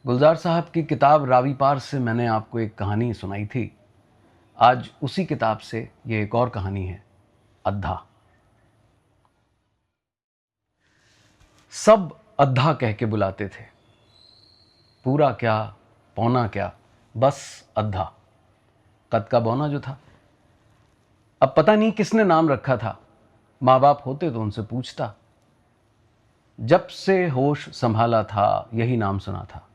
गुलजार साहब की किताब रावी पार से मैंने आपको एक कहानी सुनाई थी। आज उसी किताब से ये एक और कहानी है, अद्धा। सब अद्धा कह के बुलाते थे, पूरा क्या पौना क्या, बस अद्धा। कद का बौना जो था। अब पता नहीं किसने नाम रखा था, माँ बाप होते तो उनसे पूछता। जब से होश संभाला था यही नाम सुना था,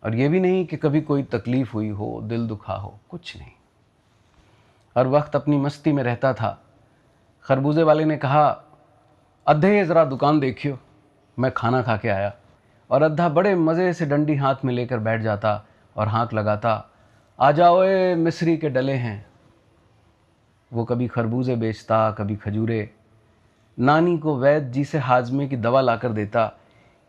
और ये भी नहीं कि कभी कोई तकलीफ हुई हो, दिल दुखा हो, कुछ नहीं। हर वक्त अपनी मस्ती में रहता था। खरबूजे वाले ने कहा, अद्धे ज़रा दुकान देखियो, मैं खाना खा के आया। और अद्धा बड़े मज़े से डंडी हाथ में लेकर बैठ जाता और हाँक लगाता, आ जाओ ए मिस्री के डले हैं। वो कभी खरबूजे बेचता, कभी खजूरे। नानी को वैद्य जी से हाजमे की दवा लाकर देता।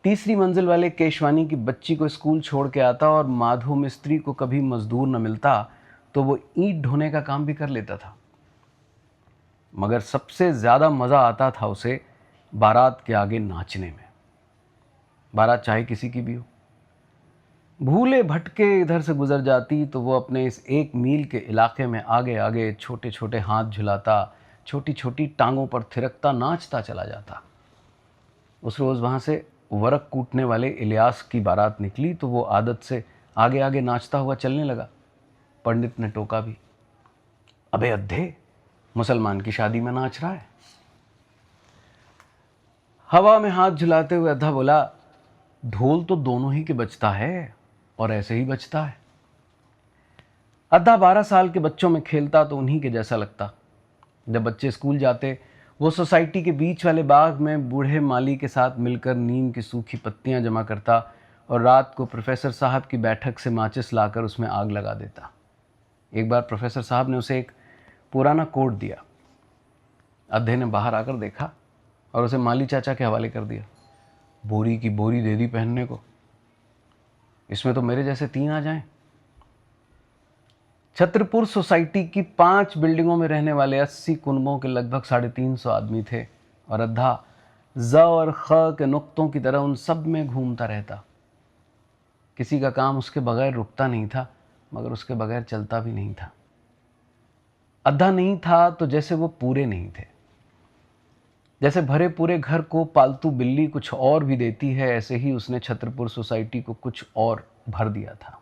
तीसरी मंजिल वाले केशवानी की बच्ची को स्कूल छोड़ के आता, और माधो मिस्त्री को कभी मजदूर न मिलता तो वो ईंट ढोने का काम भी कर लेता था। मगर सबसे ज़्यादा मज़ा आता था उसे बारात के आगे नाचने में। बारात चाहे किसी की भी हो, भूले भटके इधर से गुजर जाती तो वो अपने इस 1 मील के इलाके में आगे आगे छोटे छोटे हाथ झुलाता, छोटी छोटी टांगों पर थिरकता, नाचता चला जाता। उस रोज़ वहाँ से वरक कूटने वाले इलियास की बारात निकली तो वो आदत से आगे आगे नाचता हुआ चलने लगा। पंडित ने टोका भी, अबे अद्धे, मुसलमान की शादी में नाच रहा है। हवा में हाथ झुलाते हुए अद्धा बोला, ढोल तो दोनों ही के बजता है और ऐसे ही बजता है। अद्धा 12 साल के बच्चों में खेलता तो उन्हीं के जैसा लगता। जब बच्चे स्कूल जाते, वो सोसाइटी के बीच वाले बाग में बूढ़े माली के साथ मिलकर नीम की सूखी पत्तियां जमा करता और रात को प्रोफेसर साहब की बैठक से माचिस लाकर उसमें आग लगा देता। एक बार प्रोफेसर साहब ने उसे एक पुराना कोट दिया। अद्धे ने बाहर आकर देखा और उसे माली चाचा के हवाले कर दिया। बोरी की बोरी दे दी पहनने को, इसमें तो मेरे जैसे 3 आ जाएं। छत्रपुर सोसाइटी की 5 बिल्डिंगों में रहने वाले 80 कुनबों के लगभग 350 आदमी थे, और अद्धा ज और ख के नुक्तों की तरह उन सब में घूमता रहता। किसी का काम उसके बगैर रुकता नहीं था, मगर उसके बगैर चलता भी नहीं था। अद्धा नहीं था तो जैसे वो पूरे नहीं थे। जैसे भरे पूरे घर को पालतू बिल्ली कुछ और भी देती है, ऐसे ही उसने छत्रपुर सोसाइटी को कुछ और भर दिया था।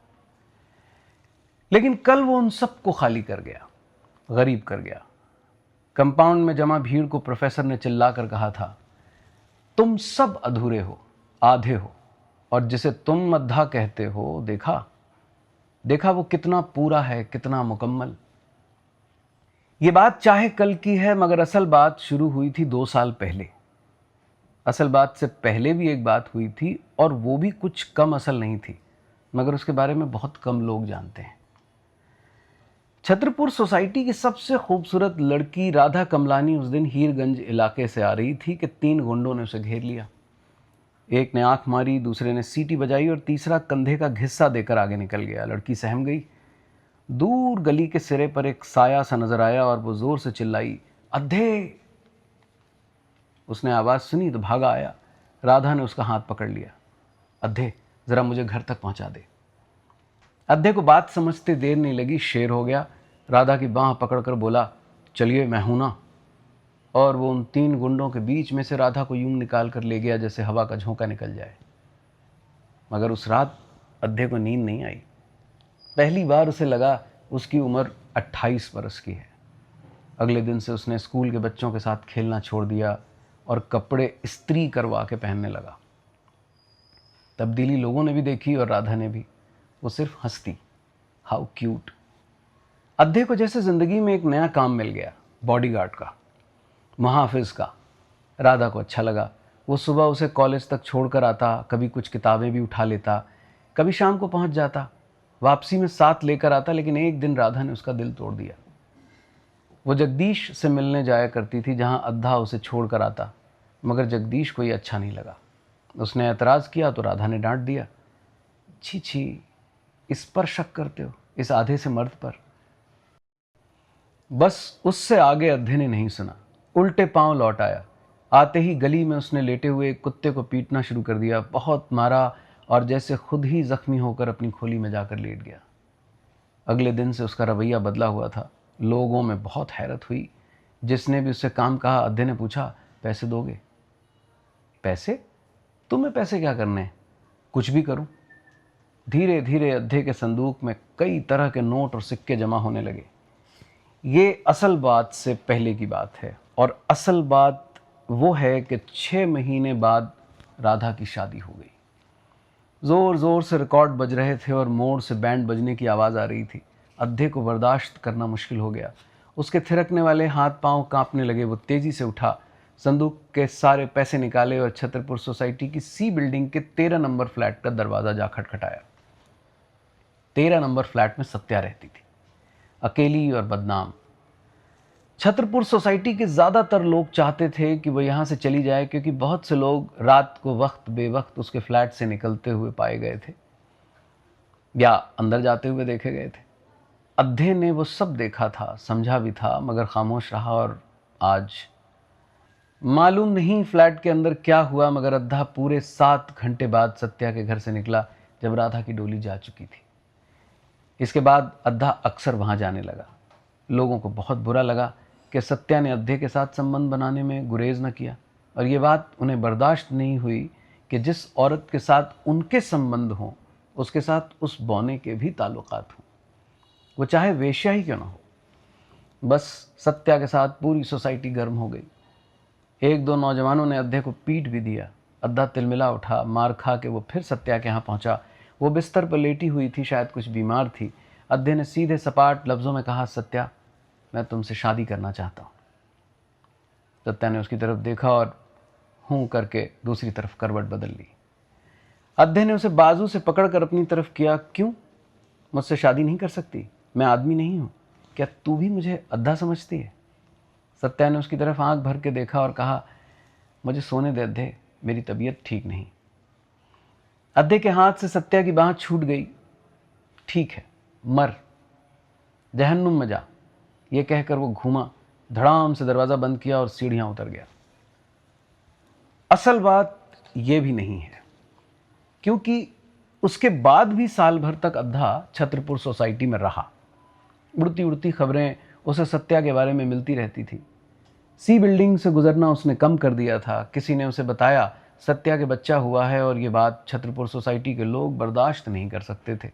लेकिन कल वो उन सबको खाली कर गया, गरीब कर गया। कंपाउंड में जमा भीड़ को प्रोफेसर ने चिल्लाकर कहा था, तुम सब अधूरे हो, आधे हो, और जिसे तुम अद्धा कहते हो, देखा देखा वो कितना पूरा है, कितना मुकम्मल। ये बात चाहे कल की है, मगर असल बात शुरू हुई थी 2 साल पहले। असल बात से पहले भी एक बात हुई थी, और वो भी कुछ कम असल नहीं थी, मगर उसके बारे में बहुत कम लोग जानते हैं। छत्रपुर सोसाइटी की सबसे खूबसूरत लड़की राधा कमलानी उस दिन हीरगंज इलाके से आ रही थी कि 3 गुंडों ने उसे घेर लिया। एक ने आंख मारी, दूसरे ने सीटी बजाई और तीसरा कंधे का घिस्सा देकर आगे निकल गया। लड़की सहम गई। दूर गली के सिरे पर एक साया सा नजर आया और वो जोर से चिल्लाई, अद्धे। उसने आवाज़ सुनी तो भागा आया। राधा ने उसका हाथ पकड़ लिया। अद्धे, ज़रा मुझे घर तक पहुंचा दे। अद्धे को बात समझते देर नहीं लगी, शेर हो गया। राधा की बाँह पकड़कर बोला, चलिए मैं हूं ना। और वो उन 3 गुंडों के बीच में से राधा को यूं निकाल कर ले गया जैसे हवा का झोंका निकल जाए। मगर उस रात अद्धे को नींद नहीं आई। पहली बार उसे लगा उसकी उम्र 28 बरस की है। अगले दिन से उसने स्कूल के बच्चों के साथ खेलना छोड़ दिया और कपड़े इस्त्री करवा के पहनने लगा। तब्दीली लोगों ने भी देखी और राधा ने भी। वो सिर्फ हंसती, हाउ क्यूट। अद्धे को जैसे जिंदगी में एक नया काम मिल गया, बॉडीगार्ड का, मुहाफिज का। राधा को अच्छा लगा। वो सुबह उसे कॉलेज तक छोड़कर आता, कभी कुछ किताबें भी उठा लेता, कभी शाम को पहुंच जाता, वापसी में साथ लेकर आता। लेकिन एक दिन राधा ने उसका दिल तोड़ दिया। वो जगदीश से मिलने जाया करती थी, जहां अद्धा उसे छोड़कर आता, मगर जगदीश को ये अच्छा नहीं लगा। उसने एतराज़ किया तो राधा ने डांट दिया, छी छी, इस पर शक करते हो, इस आधे से मर्द पर। बस उससे आगे अद्धे ने नहीं सुना, उल्टे पांव लौट आया। आते ही गली में उसने लेटे हुए एक कुत्ते को पीटना शुरू कर दिया। बहुत मारा और जैसे खुद ही जख्मी होकर अपनी खोली में जाकर लेट गया। अगले दिन से उसका रवैया बदला हुआ था। लोगों में बहुत हैरत हुई। जिसने भी उससे काम कहा, अद्धे ने पूछा, पैसे दोगे? पैसे? तुम्हें पैसे क्या करने हैं? कुछ भी करूं। धीरे धीरे अद्धे के संदूक में कई तरह के नोट और सिक्के जमा होने लगे। ये असल बात से पहले की बात है, और असल बात वो है कि 6 महीने बाद राधा की शादी हो गई। ज़ोर ज़ोर से रिकॉर्ड बज रहे थे और मोड़ से बैंड बजने की आवाज़ आ रही थी। अद्धे को बर्दाश्त करना मुश्किल हो गया। उसके थिरकने वाले हाथ पांव कांपने लगे। वो तेज़ी से उठा, संदूक के सारे पैसे निकाले और छतरपुर सोसाइटी की सी बिल्डिंग के 13 नंबर फ्लैट का दरवाज़ा जा खटखटाया। 13 नंबर फ्लैट में सत्या रहती थी, अकेली और बदनाम। छतरपुर सोसाइटी के ज़्यादातर लोग चाहते थे कि वो यहाँ से चली जाए, क्योंकि बहुत से लोग रात को वक्त बेवक्त उसके फ्लैट से निकलते हुए पाए गए थे या अंदर जाते हुए देखे गए थे। अद्धे ने वो सब देखा था, समझा भी था, मगर खामोश रहा। और आज मालूम नहीं फ्लैट के अंदर क्या हुआ, मगर अद्धा पूरे 7 घंटे बाद सत्या के घर से निकला, जब राधा की डोली जा चुकी थी। इसके बाद अद्धा अक्सर वहाँ जाने लगा। लोगों को बहुत बुरा लगा कि सत्या ने अद्धे के साथ संबंध बनाने में गुरेज न किया, और ये बात उन्हें बर्दाश्त नहीं हुई कि जिस औरत के साथ उनके संबंध हों, उसके साथ उस बौने के भी ताल्लुकात हों, वो चाहे वेश्या ही क्यों ना हो। बस सत्या के साथ पूरी सोसाइटी गर्म हो गई। 1-2 नौजवानों ने अद्धे को पीट भी दिया। अद्धा तिलमिला उठा। मार खा के वो फिर सत्या के यहाँ पहुँचा। वो बिस्तर पर लेटी हुई थी, शायद कुछ बीमार थी। अद्धे ने सीधे सपाट लफ्ज़ों में कहा, सत्या, मैं तुमसे शादी करना चाहता हूँ। सत्या ने उसकी तरफ देखा और हूँ करके दूसरी तरफ करवट बदल ली। अद्धे ने उसे बाजू से पकड़कर अपनी तरफ किया। क्यों? मुझसे शादी नहीं कर सकती? मैं आदमी नहीं हूँ? क्या तू भी मुझे अद्धा समझती है? सत्या ने उसकी तरफ आंख भर के देखा और कहा, मुझे सोने दे अद्धे, मेरी तबीयत ठीक नहीं। अद्धे के हाथ से सत्या की बांह छूट गई। ठीक है, मर, जहन्नुम में जा, ये कहकर वो घूमा, धड़ाम से दरवाज़ा बंद किया और सीढ़ियां उतर गया। असल बात ये भी नहीं है, क्योंकि उसके बाद भी साल भर तक अद्धा छतरपुर सोसाइटी में रहा। उड़ती उड़ती खबरें उसे सत्या के बारे में मिलती रहती थी। सी बिल्डिंग से गुजरना उसने कम कर दिया था। किसी ने उसे बताया, सत्या के बच्चा हुआ है, और ये बात छतरपुर सोसाइटी के लोग बर्दाश्त नहीं कर सकते थे।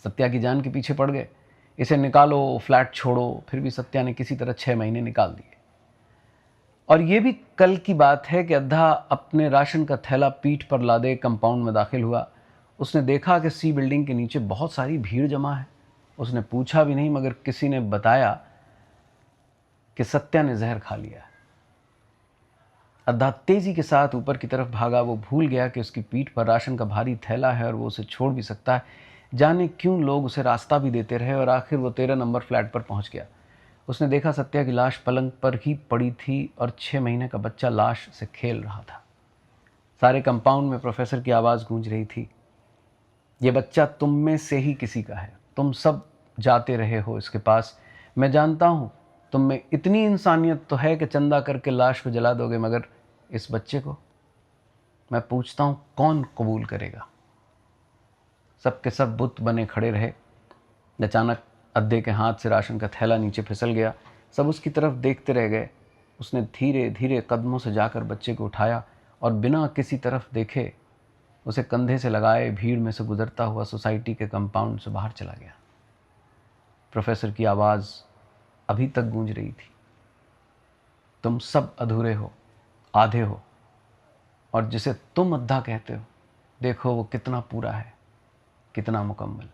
सत्या की जान के पीछे पड़ गए, इसे निकालो, फ्लैट छोड़ो। फिर भी सत्या ने किसी तरह 6 महीने निकाल दिए। और ये भी कल की बात है कि अद्धा अपने राशन का थैला पीठ पर लादे कंपाउंड में दाखिल हुआ। उसने देखा कि सी बिल्डिंग के नीचे बहुत सारी भीड़ जमा है। उसने पूछा भी नहीं, मगर किसी ने बताया कि सत्या ने जहर खा लिया। अद्धा तेजी के साथ ऊपर की तरफ भागा। वो भूल गया कि उसकी पीठ पर राशन का भारी थैला है और वो उसे छोड़ भी सकता है। जाने क्यों लोग उसे रास्ता भी देते रहे, और आखिर वो 13 नंबर फ्लैट पर पहुंच गया। उसने देखा सत्या की लाश पलंग पर ही पड़ी थी और 6 महीने का बच्चा लाश से खेल रहा था। सारे कंपाउंड में प्रोफेसर की आवाज़ गूंज रही थी, ये बच्चा तुम में से ही किसी का है। तुम सब जाते रहे हो इसके पास। मैं जानता हूँ तुम में इतनी इंसानियत तो है कि चंदा करके लाश को जला दोगे, मगर इस बच्चे को मैं पूछता हूँ कौन कबूल करेगा? सबके सब बुत बने खड़े रहे। अचानक अद्धे के हाथ से राशन का थैला नीचे फिसल गया। सब उसकी तरफ देखते रह गए। उसने धीरे धीरे कदमों से जाकर बच्चे को उठाया और बिना किसी तरफ देखे उसे कंधे से लगाए भीड़ में से गुजरता हुआ सोसाइटी के कंपाउंड से बाहर चला गया। प्रोफेसर की आवाज़ अभी तक गूंज रही थी, तुम सब अधूरे हो, आधे हो, और जिसे तुम अद्धा कहते हो, देखो वो कितना पूरा है, कितना मुकम्मल।